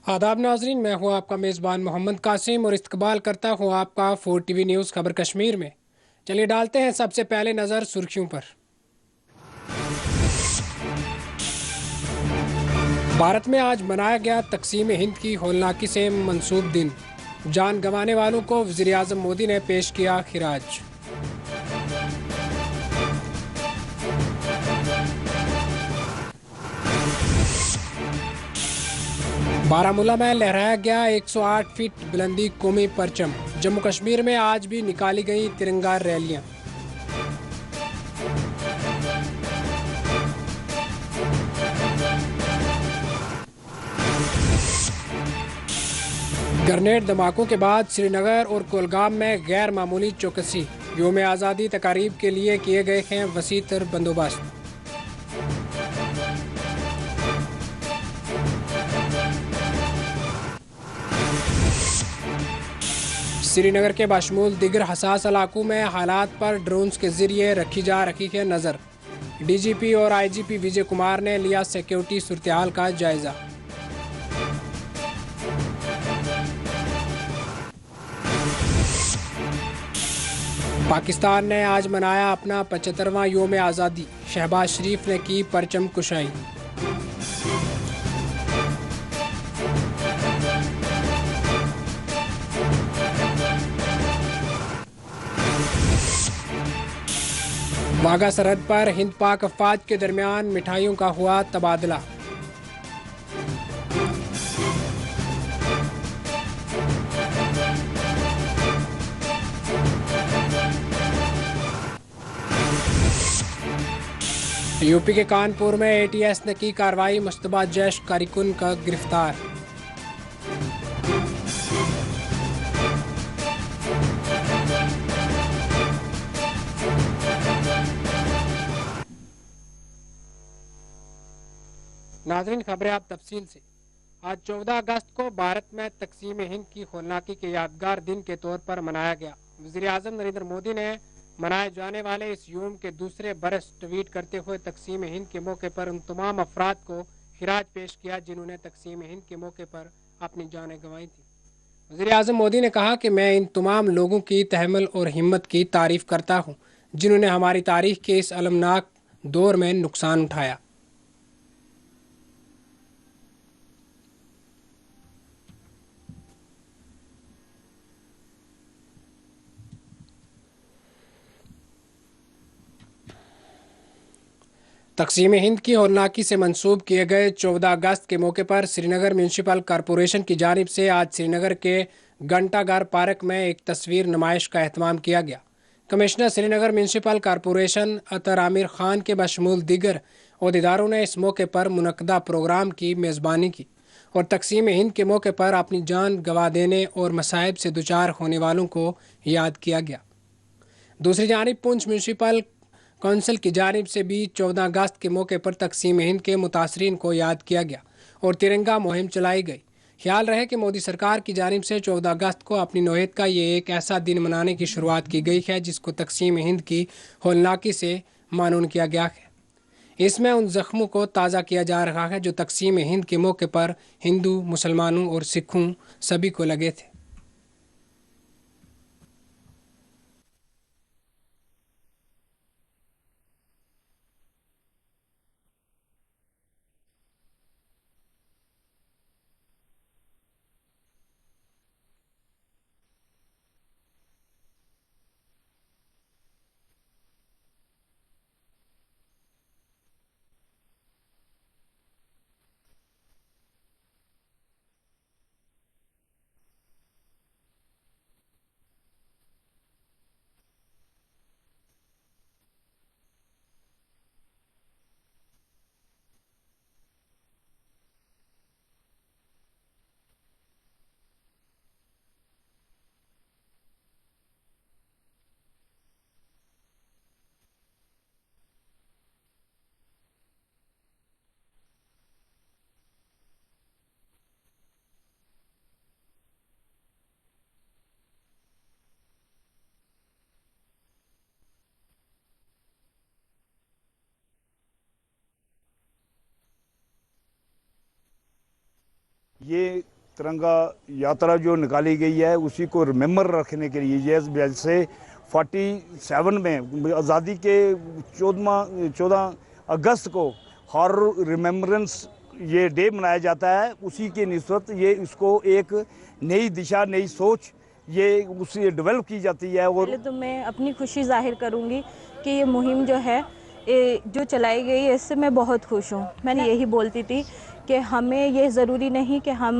आदाब नाजरीन, मैं हूं आपका मेज़बान मोहम्मद कासिम और इस्तकबाल करता हूं आपका 4 टीवी न्यूज़ खबर कश्मीर में। चलिए डालते हैं सबसे पहले नज़र सुर्खियों पर। भारत में आज मनाया गया तकसीम हिंद की होलनाकी से मंसूब दिन। जान गंवाने वालों को वज़ीर आज़म मोदी ने पेश किया खिराज। बारामूला में लहराया गया 108 फीट बुलंदी कौमी परचम। जम्मू कश्मीर में आज भी निकाली गई तिरंगा रैलियां। ग्रेनेड धमाकों के बाद श्रीनगर और कुलगाम में गैर मामूली चौकसी। योम आज़ादी तकारीब के लिए किए गए हैं वसी तर बंदोबस्त। श्रीनगर के बशमूल दिगर हसास इलाकों में हालात पर ड्रोन्स के जरिए रखी है नज़र। डीजीपी और आईजीपी विजय कुमार ने लिया सिक्योरिटी सूरत हाल का जायजा। पाकिस्तान ने आज मनाया अपना 75वां योम आज़ादी। शहबाज शरीफ ने की परचम कुशाई। वाघा सरहद पर हिंद पाक अफवाज के दरमियान मिठाइयों का हुआ तबादला। यूपी के कानपुर में एटीएस ने की कार्रवाई। मुश्तबा जैश कारकुन का गिरफ्तार। नाज़रीन, खबरें आप तफसील से। आज 14 अगस्त को भारत में तकसीम हिंद की होलनाकी के यादगार दिन के तौर पर मनाया गया। वज़ीर आज़म नरेंद्र मोदी ने मनाए जाने वाले इस योम के दूसरे बरस ट्वीट करते हुए तकसीम हिंद के मौके पर उन तमाम अफराद को खिराज पेश किया जिन्होंने तकसीम हिंद के मौके पर अपनी जानें गंवाई थी। वज़ीर आज़म मोदी ने कहा कि मैं इन तमाम लोगों की तहम्मुल और हिम्मत की तारीफ़ करता हूँ जिन्होंने हमारी तारीख के इस अलमनाक दौर में नुकसान उठाया। तकसीम हिंद की होलनाकी से मंसूब किए गए 14 अगस्त के मौके पर श्रीनगर म्यूनसिपल कॉरपोरेशन की जानिब से आज श्रीनगर के घंटाघर पार्क में एक तस्वीर नुमाइश का एहतमाम किया गया। कमिश्नर श्रीनगर म्यूनसिपल कॉरपोरेशन अतर आमिर खान के बशमूल दिगर अहदेदारों ने इस मौके पर मुनक्कदा प्रोग्राम की मेज़बानी की और तकसीम हिंद के मौके पर अपनी जान गंवा देने और मसाइब से दुचार होने वालों को याद किया गया। दूसरी जानिब पुंछ म्यूनसिपल कौंसिल की जानिब से भी 14 अगस्त के मौके पर तकसीम हिंद के मुतासरीन को याद किया गया और तिरंगा मुहिम चलाई गई। ख्याल रहे कि मोदी सरकार की जानिब से 14 अगस्त को अपनी नौयत का ये एक ऐसा दिन मनाने की शुरुआत की गई है जिसको तकसीम हिंद की होलनाकी से मानून किया गया है। इसमें उन जख्मों को ताज़ा किया जा रहा है जो तकसीम हिंद के मौके पर हिंदू, मुसलमानों और सिखों सभी को लगे थे। ये तिरंगा यात्रा जो निकाली गई है उसी को रिमेंबर रखने के लिए ये जैसे 47 में आज़ादी के 14 अगस्त को हर रिमेम्बरेंस ये डे मनाया जाता है, उसी के निस्बत ये इसको एक नई दिशा, नई सोच ये उसे डेवलप की जाती है। और पहले तो मैं अपनी खुशी जाहिर करूंगी कि ये मुहिम जो है जो चलाई गई है इससे मैं बहुत खुश हूँ। मैंने यही बोलती थी कि हमें ये ज़रूरी नहीं कि हम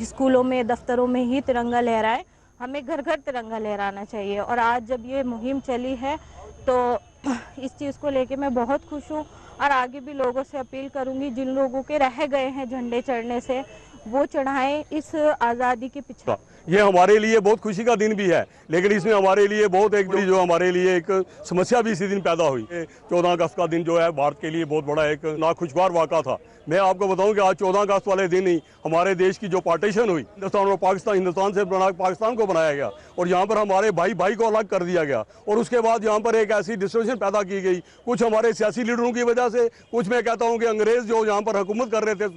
स्कूलों में, दफ्तरों में ही तिरंगा लहराएं, हमें घर घर तिरंगा लहराना चाहिए। और आज जब ये मुहिम चली है तो इस चीज़ को लेके मैं बहुत खुश हूँ और आगे भी लोगों से अपील करूँगी, जिन लोगों के रह गए हैं झंडे चढ़ने से वो चढ़ाएं इस आज़ादी के पीछे। ये हमारे लिए बहुत खुशी का दिन भी है, लेकिन इसमें हमारे लिए बहुत एक बड़ी जो हमारे लिए एक समस्या भी इसी दिन पैदा हुई। 14 अगस्त का दिन जो है भारत के लिए बहुत बड़ा एक नाखुशगवार वाक़ा था। मैं आपको बताऊं कि आज 14 अगस्त वाले दिन ही हमारे देश की जो पार्टीशन हुई, हिंदुस्तान और पाकिस्तान, हिंदुस्तान से पाकिस्तान को बनाया गया और यहाँ पर हमारे भाई भाई को अलग कर दिया गया। और उसके बाद यहाँ पर एक ऐसी डिस्टोर्शन पैदा की गई, कुछ हमारे सियासी लीडरों की वजह से, कुछ मैं कहता हूँ कि अंग्रेज जो यहाँ पर हुकूमत कर रहे थे।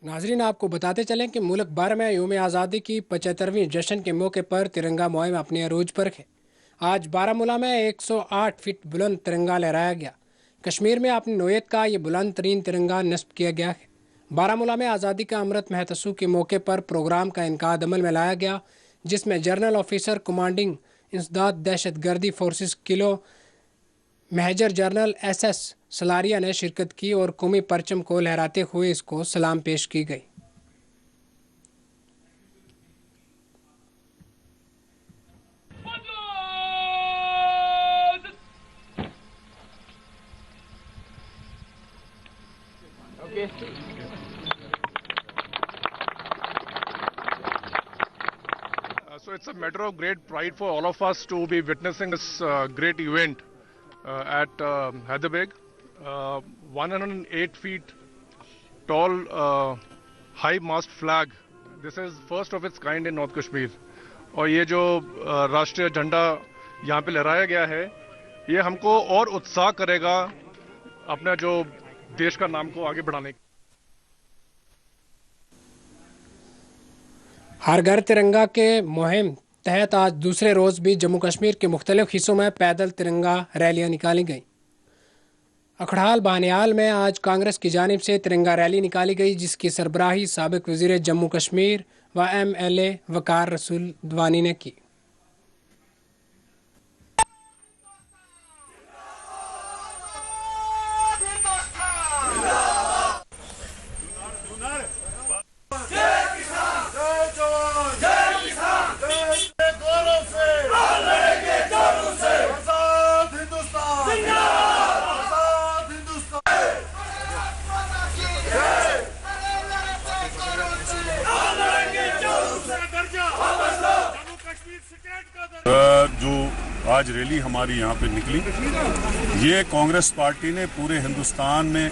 नाजरीन, आपको बताते चलें कि मुल्क भर में यौम आज़ादी की 75वीं जश्न के मौके पर तिरंगा मुहिम अपने अरूज पर है। आज बारामूला में 108 फीट बुलंद तिरंगा लहराया गया। कश्मीर में अपनी नोयत का ये बुलंद तरीन तिरंगा नस्ब किया गया है। बारामूला में आज़ादी का अमृत महोत्सव के मौके पर प्रोग्राम का इनकाद अमल में लाया गया, जिसमें जनरल ऑफिसर कमांडिंग इंसदाद दहशत गर्दी forces kilo major general SS Salaria ने शिरकत की और कौमी परचम को लहराते हुए इसको सलाम पेश की गई। So it's a matter of great pride for all of us to be witnessing this great event at Hyderabad. 108 feet tall high mast flag. This is first of its kind in North Kashmir. और ये जो राष्ट्रीय झंडा यहाँ पे लहराया गया है, ये हमको और उत्साह करेगा अपना जो देश का नाम को आगे बढ़ाने। हर घर तिरंगा के मुहिम तहत आज दूसरे रोज़ भी जम्मू कश्मीर के मुख्तलिफ हिस्सों में पैदल तिरंगा रैलियां निकाली गईं। अखड़ाल बानियाल में आज कांग्रेस की जानिब से तिरंगा रैली निकाली गई, जिसकी सरबराही साबिक वज़ीर जम्मू कश्मीर व MLA वकार रसूल दवानी ने की। जो आज रैली हमारी यहाँ पे निकली, ये कांग्रेस पार्टी ने पूरे हिंदुस्तान में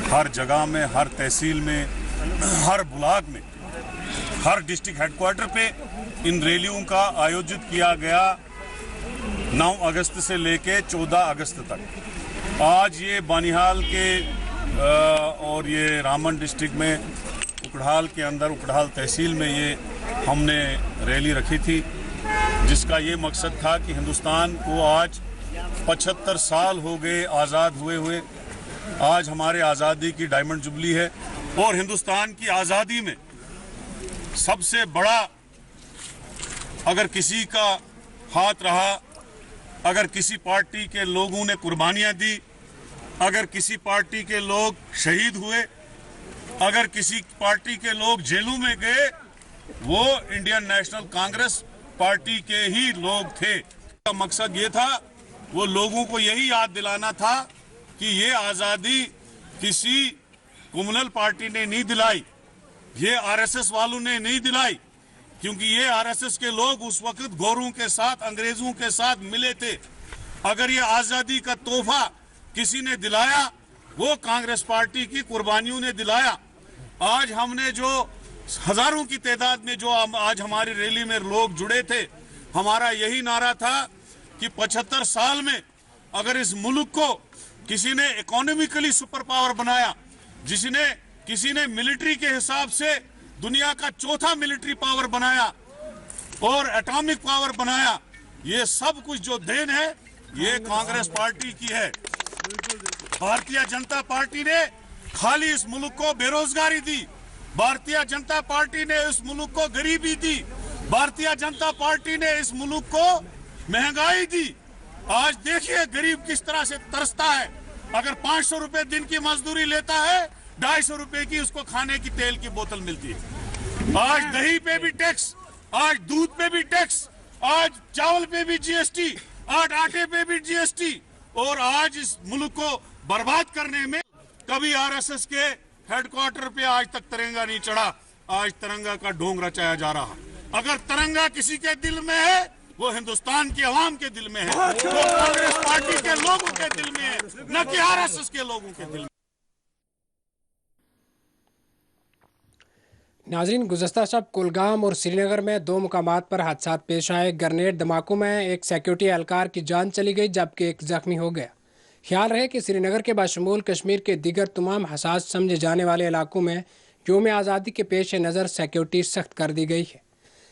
हर जगह में, हर तहसील में, हर ब्लॉक में, हर डिस्ट्रिक्ट हेडक्वार्टर पे इन रैलियों का आयोजित किया गया 9 अगस्त से लेके 14 अगस्त तक। आज ये बानिहाल के और ये रामबन डिस्ट्रिक्ट में उकड़ाल के अंदर, उकड़ाल तहसील में ये हमने रैली रखी थी, जिसका ये मकसद था कि हिंदुस्तान को आज 75 साल हो गए आज़ाद हुए हुए। आज हमारे आज़ादी की डायमंड जुबली है और हिंदुस्तान की आज़ादी में सबसे बड़ा अगर किसी का हाथ रहा, अगर किसी पार्टी के लोगों ने कुर्बानियां दी, अगर किसी पार्टी के लोग शहीद हुए, अगर किसी पार्टी के लोग जेलों में गए, वो इंडियन नेशनल कांग्रेस पार्टी के ही लोग थे। का मकसद ये था, वो लोगों को यही याद दिलाना था कि ये आज़ादी किसी कम्युनल पार्टी ने नहीं दिलाई, ये RSS वालों ने नहीं दिलाई, क्योंकि ये RSS के लोग उस वक्त गोरों के साथ, अंग्रेजों के साथ मिले थे। अगर ये आज़ादी का तोहफा किसी ने दिलाया, वो कांग्रेस पार्टी की कुर्बानियों ने दिलाया। आज हमने जो हजारों की तादाद में जो आज हमारी रैली में लोग जुड़े थे, हमारा यही नारा था कि 75 साल में अगर इस मुल्क को किसी ने इकोनॉमिकली सुपर पावर बनाया, किसी ने मिलिट्री के हिसाब से दुनिया का चौथा मिलिट्री पावर बनाया और एटॉमिक पावर बनाया। ये सब कुछ जो देन है ये कांग्रेस पार्टी की है। भारतीय जनता पार्टी ने खाली इस मुल्क को बेरोजगारी दी, भारतीय जनता पार्टी ने इस मुल्क को गरीबी दी, भारतीय जनता पार्टी ने इस मुल्क को महंगाई दी। आज देखिए गरीब किस तरह से तरसता है। अगर 500 रुपए दिन की मजदूरी लेता है, 250 रुपए की उसको खाने की तेल की बोतल मिलती है। आज दही पे भी टैक्स, आज दूध पे भी टैक्स, आज चावल पे भी जीएसटी, आज आटे पे भी जीएसटी, और आज इस मुल्क को बर्बाद करने में कभी आरएसएस के हेडक्वार्टर पे आज तक तिरंगा नहीं चढ़ा, आज तिरंगा का ढोंग रचाया जा रहा। अगर तिरंगा किसी के दिल में है वो हिंदुस्तान के अवाम के दिल में है, वो कांग्रेस पार्टी के लोगों के दिल में है, न कि आरएसएस के लोगों के दिल में। नाजरीन, गुज़श्ता शब कुलगाम और श्रीनगर में 2 मुकामात पर हादसा पेश आए। ग्रेनेड धमाकों में एक सिक्योरिटी एहलकार की जान चली गई जबकि एक जख्मी हो गया। ख्याल रहे कि श्रीनगर के बशमूल कश्मीर के दीगर तमाम हसास समझे जाने वाले इलाकों में यौम आज़ादी के पेश नज़र सिक्योरिटी सख्त कर दी गई है।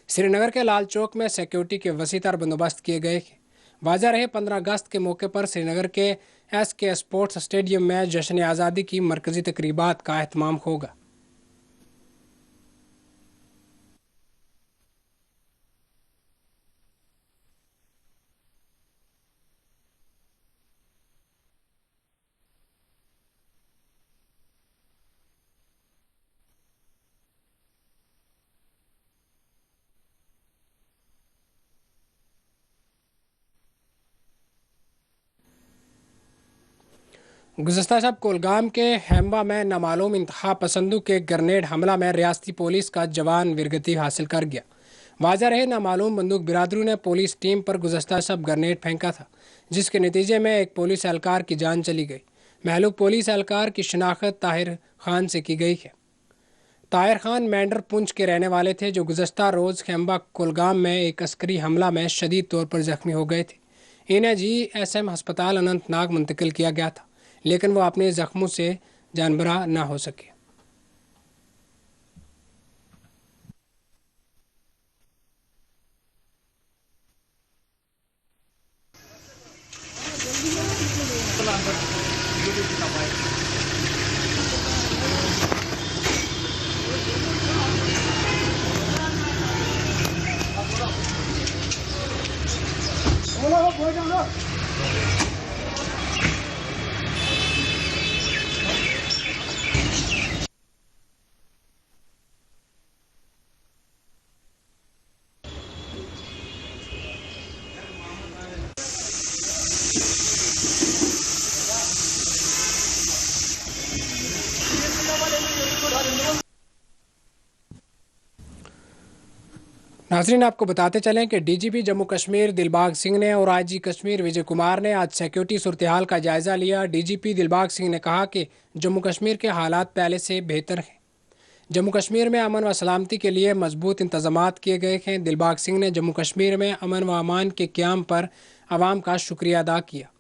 श्रीनगर के लाल चौक में सिक्योरिटी के वसीतर बंदोबस्त किए गए हैं। वाज़ह रहे 15 अगस्त के मौके पर श्रीनगर के SK स्पोर्ट्स स्टेडियम में जश्न आज़ादी की मरकज़ी तकरीबात का एहतमाम होगा। गुज़श्ता शब कुलगाम के हेम्बा में नामालूम इंतहा पसंदों के ग्रेनेड हमला में रियासती पुलिस का जवान वीरगति हासिल कर गया। वाज़ह रहे नामालूम बंदूक बिरादरों ने पुलिस टीम पर गुज़श्ता शब ग्रेनेड फेंका था, जिसके नतीजे में एक पुलिस एहलकार की जान चली गई। महलूक पुलिस एहलकार की शिनाख्त ताहिर खान से की गई है। ताहिर खान मेंढर पुंछ के रहने वाले थे, जो गुज़श्ता रोज़ हेम्बा कुलगाम में एक अस्करी हमला में शदीद तौर पर जख्मी हो गए थे। इन्हें GSM अस्पताल अनंतनाग मुंतकिल किया गया था, लेकिन वो अपने जख्मों से जानबरा ना हो सके। नाज़रीन, आपको बताते चलें कि DGP जम्मू कश्मीर दिलबाग सिंह ने और IG कश्मीर विजय कुमार ने आज सिक्योरिटी सूरत हाल का जायज़ा लिया। DGP दिलबाग सिंह ने कहा कि जम्मू कश्मीर के हालात पहले से बेहतर हैं। जम्मू कश्मीर में अमन व सलामती के लिए मजबूत इंतजामात किए गए हैं। दिलबाग सिंह ने जम्मू कश्मीर में अमन व अमान के क़याम पर आवाम का शुक्रिया अदा किया।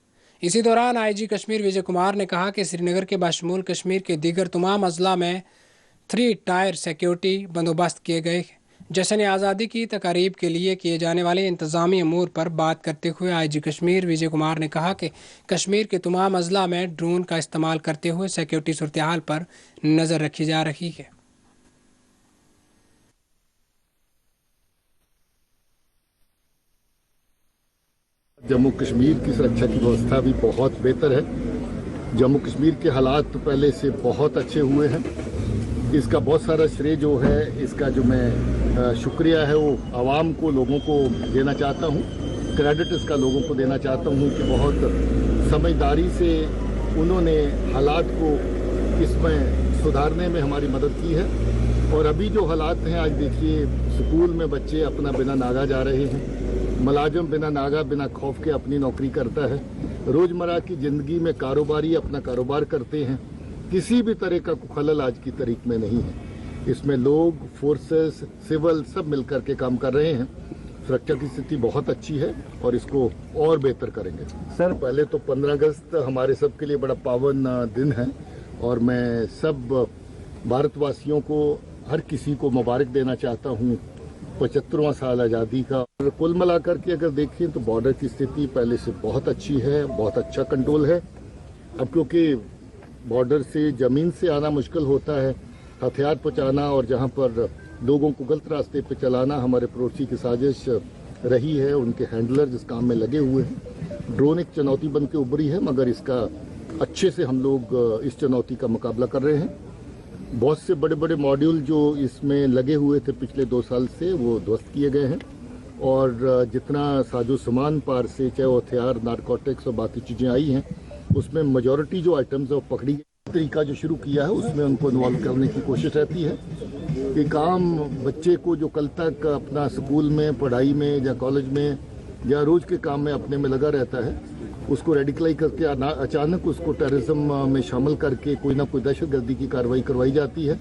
इसी दौरान IG कश्मीर विजय कुमार ने कहा कि श्रीनगर के बशमूल कश्मीर के दीगर तमाम अजला में 3 टायर सिक्योरिटी बंदोबस्त किए गए हैं। जश्न आज़ादी की तकारीब के लिए किए जाने वाले इंतज़ामी अमूर पर बात करते हुए IG कश्मीर विजय कुमार ने कहा कि कश्मीर के तमाम अजला में ड्रोन का इस्तेमाल करते हुए सिक्योरिटी सूरत हाल पर नज़र रखी जा रही है। जम्मू कश्मीर की सुरक्षा की व्यवस्था भी बहुत बेहतर है। जम्मू कश्मीर के हालात तो पहले से बहुत अच्छे हुए हैं। इसका बहुत सारा श्रेय जो है, इसका जो मैं शुक्रिया है वो आवाम को, लोगों को देना चाहता हूँ। क्रेडिट इसका लोगों को देना चाहता हूँ कि बहुत समझदारी से उन्होंने हालात को इसमें सुधारने में हमारी मदद की है। और अभी जो हालात हैं, आज देखिए स्कूल में बच्चे अपना बिना नागा जा रहे हैं, मुलाजिम बिना नागा बिना खौफ के अपनी नौकरी करता है, रोज़मर्रा की ज़िंदगी में कारोबारी अपना कारोबार करते हैं। किसी भी तरह का खलल आज की तारीख में नहीं है। इसमें लोग, फोर्सेस, सिविल सब मिलकर के काम कर रहे हैं सुरक्षा की स्थिति बहुत अच्छी है और इसको और बेहतर करेंगे। सर, पहले तो 15 अगस्त हमारे सबके लिए बड़ा पावन दिन है और मैं सब भारतवासियों को, हर किसी को मुबारक देना चाहता हूँ 75वां साल आज़ादी का। कुल मिलाकर के अगर देखें तो बॉर्डर की स्थिति पहले से बहुत अच्छी है, बहुत अच्छा कंट्रोल है। अब क्योंकि बॉर्डर से ज़मीन से आना मुश्किल होता है, हथियार पहुँचाना और जहाँ पर लोगों को गलत रास्ते पे चलाना हमारे पड़ोसी की साजिश रही है। उनके हैंडलर जिस काम में लगे हुए हैं। ड्रोन एक चुनौती बन के उभरी है, मगर इसका अच्छे से हम लोग इस चुनौती का मुकाबला कर रहे हैं। बहुत से बड़े बड़े मॉड्यूल जो इसमें लगे हुए थे पिछले 2 साल से, वो ध्वस्त किए गए हैं और जितना साजो सामान पार से, चाहे वो हथियार, नारकोटिक्स और बाकी चीज़ें आई हैं, उसमें मेजॉरिटी जो आइटम्स है वो पकड़ी गई। तरीका जो शुरू किया है उसमें उनको इन्वॉल्व करने की कोशिश रहती है कि काम बच्चे को जो कल तक अपना स्कूल में, पढ़ाई में या कॉलेज में या रोज़ के काम में अपने में लगा रहता है, उसको रेडिकलाइज करके अचानक उसको टेररिज्म में शामिल करके कोई ना कोई दहशतगर्दी की कार्रवाई करवाई जाती है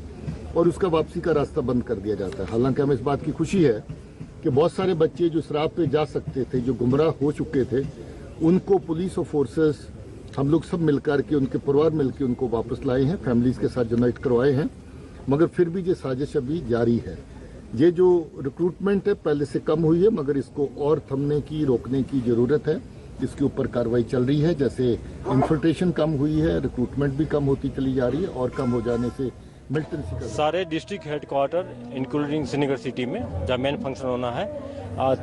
और उसका वापसी का रास्ता बंद कर दिया जाता है। हालांकि हमें इस बात की खुशी है कि बहुत सारे बच्चे जो इस राह पे जा सकते थे, जो गुमराह हो चुके थे, उनको पुलिस और फोर्सेस, हम लोग सब मिलकर के, उनके परिवार मिलकर उनको वापस लाए हैं, फैमिलीज के साथ यूनाइट करवाए हैं। मगर फिर भी ये साजिश अभी जारी है। ये जो रिक्रूटमेंट है पहले से कम हुई है, मगर इसको और थमने की, रोकने की ज़रूरत है। इसके ऊपर कार्रवाई चल रही है। जैसे इन्फिल्ट्रेशन कम हुई है, रिक्रूटमेंट भी कम होती चली जा रही है और कम हो जाने से मिलिटेंसी का सारे district headquarter including Srinagar city में जहाँ मेन फंक्शन होना है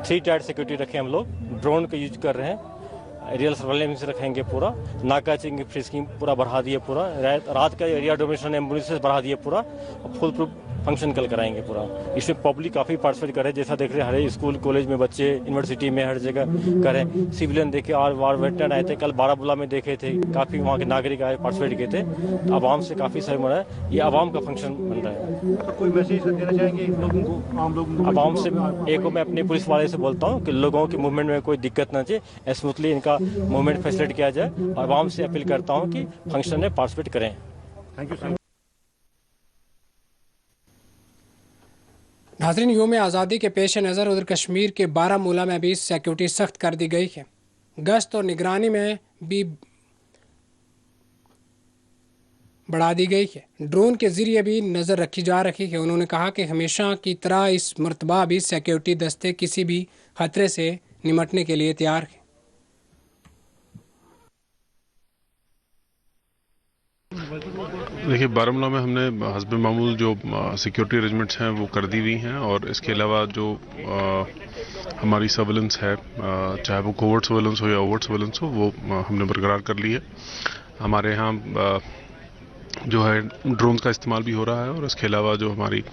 3 टायर सिक्योरिटी रखे हम लोग। ड्रोन का यूज कर रहे हैं, एरियल सर्वेलेंस रखेंगे, पूरा नाका चेकिंग फ्रिस्किंग पूरा बढ़ा दिए, पूरा रात का एरिया डोमिनेशन एम्बुलेंस बढ़ा दिए, पूरा फुल प्रूफ फंक्शन कल कराएंगे पूरा। इसमें पब्लिक काफ़ी पार्टिसिपेट करे, जैसा देख रहे हैं हर स्कूल कॉलेज में बच्चे, यूनिवर्सिटी में हर जगह करें। सिविलियन देखे और वार वेटरन आए थे, कल बारामूला में देखे थे, काफ़ी वहाँ के नागरिक आए, पार्टिसिपेट किए थे। आवाम से काफ़ी सहयोग मिला है, ये आवाम का फंक्शन बन रहा है। कोई मैसेज देना चाहेंगे लोगों को, आम लोगों को? आवाम से एक मैं अपने पुलिस वाले से बोलता हूँ कि लोगों के मूवमेंट में कोई दिक्कत ना चाहिए, स्मूथली इनका मूवमेंट फैसिलिटेट किया जाए और आवाम से अपील करता हूँ कि फंक्शन में पार्टिसिपेट करें। Thank you sir. नाज़रीन, योम आज़ादी के पेश नज़र उधर कश्मीर के बारामूला में भी सिक्योरिटी सख्त कर दी गई है। गश्त और निगरानी में भी बढ़ा दी गई है। ड्रोन के जरिए भी नज़र रखी जा रही है। उन्होंने कहा कि हमेशा की तरह इस मरतबा भी सिक्योरिटी दस्ते किसी भी खतरे से निमटने के लिए तैयार हैं। देखिए, बारामूला में हमने हस्ब मामूल जो सिक्योरिटी अरेंजमेंट्स हैं वो कर दी हुई हैं और इसके अलावा जो हमारी सर्वेलेंस है, चाहे वो कोवर्ट सर्वेलेंस हो या ओवर्ट सर्वेलेंस हो, वो हमने बरकरार कर ली है। हमारे यहाँ जो है ड्रोन का इस्तेमाल भी हो रहा है और इसके अलावा जो हमारी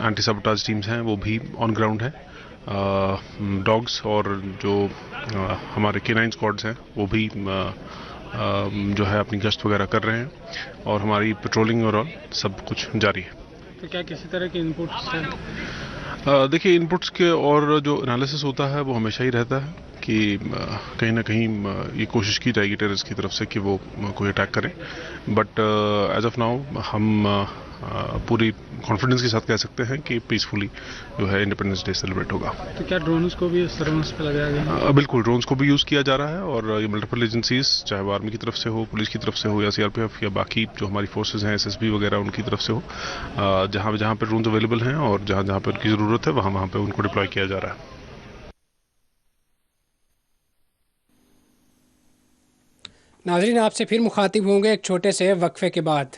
एंटी सबोटाज टीम्स हैं वो भी ऑन ग्राउंड है। डॉग्स और जो हमारे केनाइन स्क्वाड्स हैं वो भी जो है अपनी गश्त वगैरह कर रहे हैं और हमारी पेट्रोलिंग और सब कुछ जारी है। तो क्या किसी तरह के इनपुट्स हैं? देखिए, इनपुट्स के और जो एनालिसिस होता है वो हमेशा ही रहता है कि कहीं ना कहीं ये कोशिश की जाएगी टेररिस्ट की तरफ से कि वो कोई अटैक करें। बट एज ऑफ नाउ हम पूरी कॉन्फिडेंस के साथ कह सकते हैं कि पीसफुली जो है इंडिपेंडेंस डे सेलिब्रेट होगा। तो क्या ड्रोन्स को भी सर्वेलेंस पे लगाया गया? बिल्कुल, ड्रोन्स को भी यूज़ किया जा रहा है और ये मल्टीपल एजेंसीज, चाहे वो आर्मी की तरफ से हो, पुलिस की तरफ से हो या सीआरपीएफ या बाकी जो हमारी फोर्सेज हैं, एसएसबी वगैरह, उनकी तरफ से हो, जहाँ जहाँ पर ड्रोन्स अवेलेबल हैं और जहाँ जहाँ पर उनकी ज़रूरत है वहाँ पे उनको डिप्लॉय किया जा रहा है। नाज़रीन, आपसे फिर मुखातिब होंगे एक छोटे से वक्फे के बाद।